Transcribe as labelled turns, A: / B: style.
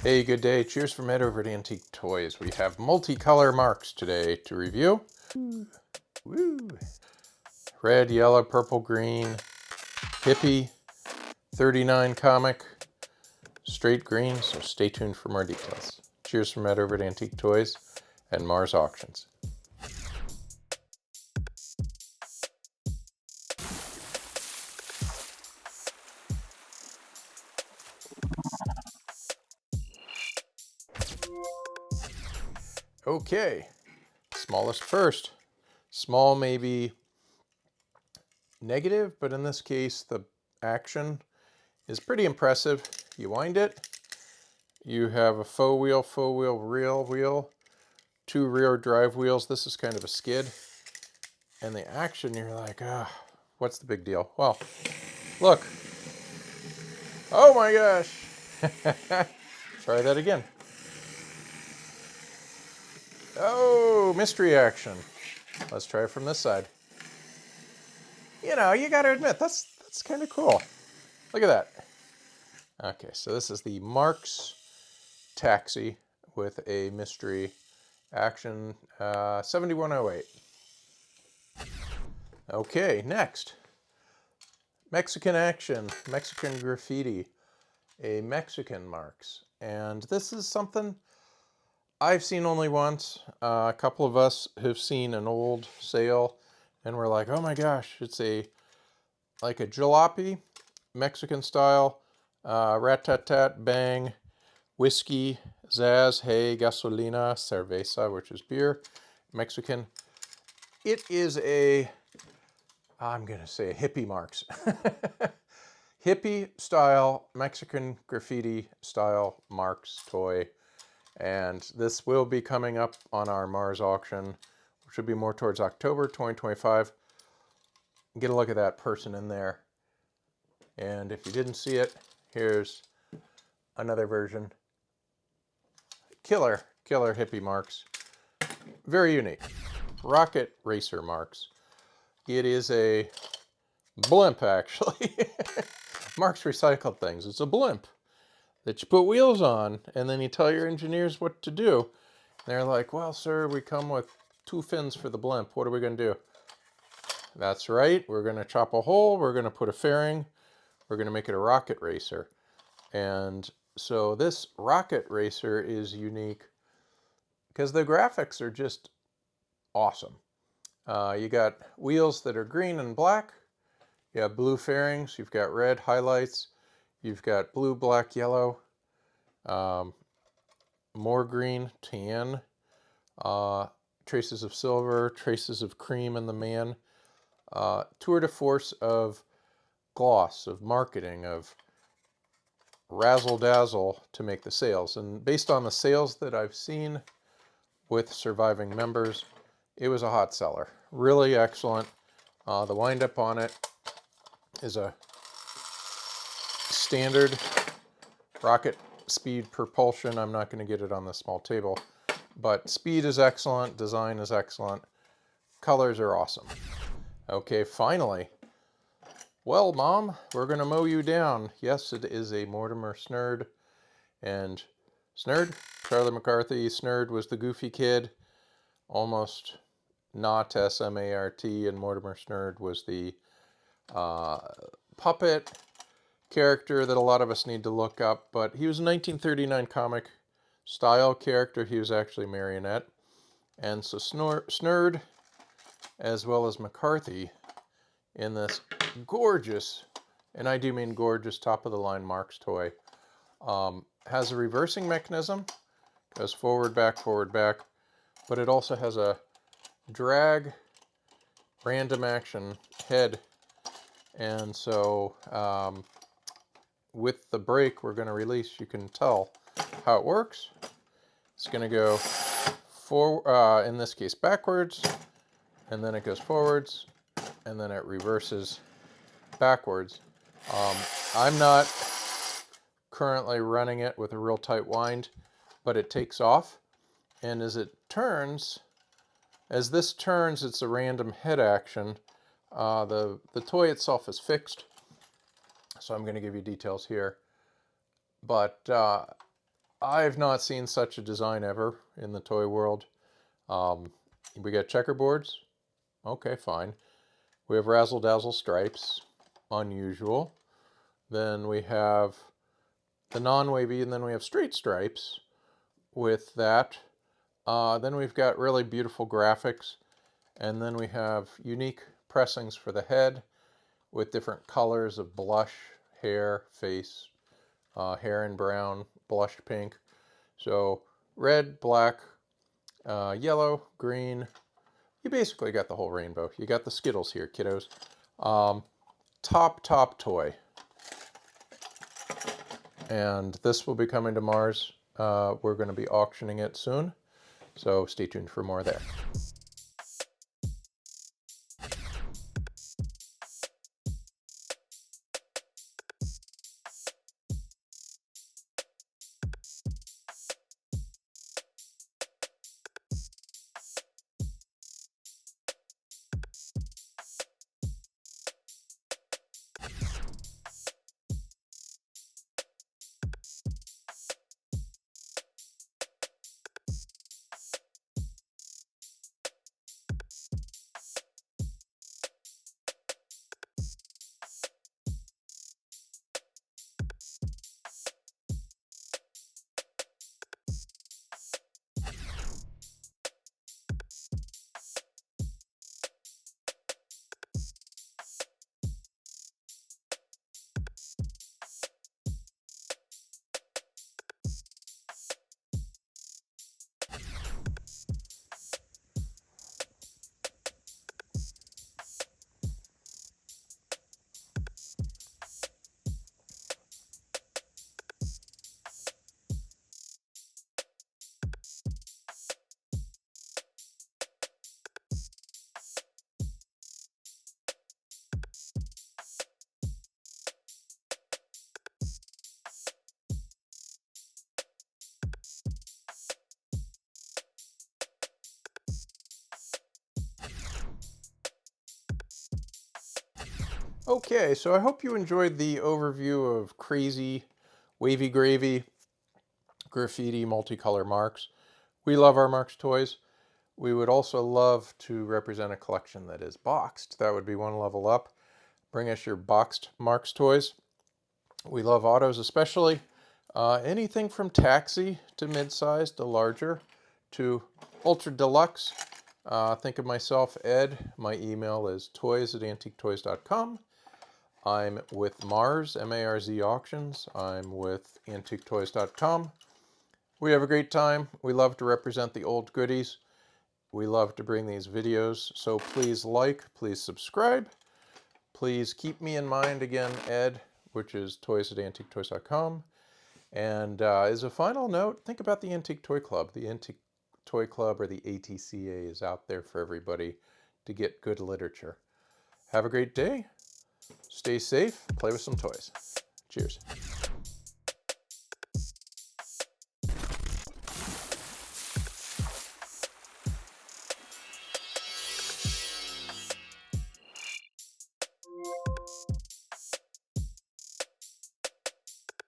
A: Hey, good day. Cheers from Ed over at Antique Toys. We have multicolor marks today to review. Woo! Red, yellow, purple, green, hippie, 39 comic, straight green, so stay tuned for more details. Cheers from Ed over at Antique Toys and Mars Auctions. Okay, smallest first. Small may be negative, but in this case, the action is pretty impressive. You wind it, you have a faux wheel, real wheel, two rear drive wheels. This is kind of a skid. And the action, you're like, what's the big deal? Well, look. Oh my gosh. Try that again. Oh, mystery action. Let's try it from this side. You know, you got to admit, that's kind of cool. Look at that. Okay, so this is the Marx Taxi with a mystery action, 7108. Okay, next. Mexican action, Mexican graffiti, a Mexican Marx. And this is something I've seen only once. A couple of us have seen an old sale and we're like, oh my gosh, it's like a jalopy, Mexican style, rat-tat-tat, bang, whiskey, zazz, hey, gasolina, cerveza, which is beer, Mexican. It is I'm going to say a hippie Marx. Hippie style, Mexican graffiti style Marx toy. And this will be coming up on our Mars auction, which should be more towards October 2025. Get a look at that person in there. And if you didn't see it, here's another version. Killer hippie Marx. Very unique. Rocket Racer Marx. It is a blimp, actually. Marx recycled things. It's a blimp that you put wheels on, and then you tell your engineers what to do. And they're like, well, sir, we come with 2 fins for the blimp. What are we going to do? That's right. We're going to chop a hole. We're going to put a fairing. We're going to make it a rocket racer. And so this rocket racer is unique because the graphics are just awesome. You got wheels that are green and black. You have blue fairings. You've got red highlights. You've got blue, black, yellow. More green, tan, traces of silver, traces of cream in the man. Tour de force of gloss, of marketing, of razzle dazzle to make the sales. And based on the sales that I've seen with surviving members, it was a hot seller. Really excellent. The windup on it is a standard rocket speed propulsion. I'm not going to get it on the small table, but speed is excellent, design is excellent, colors are awesome. Okay, finally. Well, Mom, we're going to mow you down. Yes, it is a Mortimer Snerd. And Snerd, Charlie McCarthy, Snerd was the goofy kid, almost not S-M-A-R-T, and Mortimer Snerd was the puppet character that a lot of us need to look up. But he was a 1939 comic style character. He was actually a marionette. And so Snerd, as well as McCarthy, in this gorgeous, and I do mean gorgeous, top-of-the-line Marx toy, has a reversing mechanism, goes forward, back, but it also has a drag random action head. And so with the brake we're going to release, you can tell how it works. It's going to go forward, in this case backwards, and then it goes forwards, and then it reverses backwards. I'm not currently running it with a real tight wind, but it takes off, and as this turns, it's a random head action. The toy itself is fixed, so I'm going to give you details here, but I've not seen such a design ever in the toy world. We got checkerboards. Okay, fine. We have razzle-dazzle stripes. Unusual. Then we have the non-wavy, and then we have straight stripes with that. Then we've got really beautiful graphics. And then we have unique pressings for the head with different colors of blush, hair, face, hair in brown, blush pink. So red, black, yellow, green. You basically got the whole rainbow. You got the Skittles here, kiddos. Top toy. And this will be coming to Mars. We're going to be auctioning it soon. So stay tuned for more there. Okay, so I hope you enjoyed the overview of crazy, wavy gravy, graffiti, multicolor Marx. We love our Marx toys. We would also love to represent a collection that is boxed. That would be one level up. Bring us your boxed Marx toys. We love autos especially. Anything from taxi to mid-size to larger to ultra deluxe. Think of myself, Ed. My email is toys@AntiqueToys.com. I'm with Mars, M-A-R-Z Auctions. I'm with AntiqueToys.com. We have a great time. We love to represent the old goodies. We love to bring these videos. So please like, please subscribe. Please keep me in mind again, Ed, which is toys@AntiqueToys.com. And as a final note, think about the Antique Toy Club. The Antique Toy Club, or the ATCA, is out there for everybody to get good literature. Have a great day. Stay safe. Play with some toys. Cheers.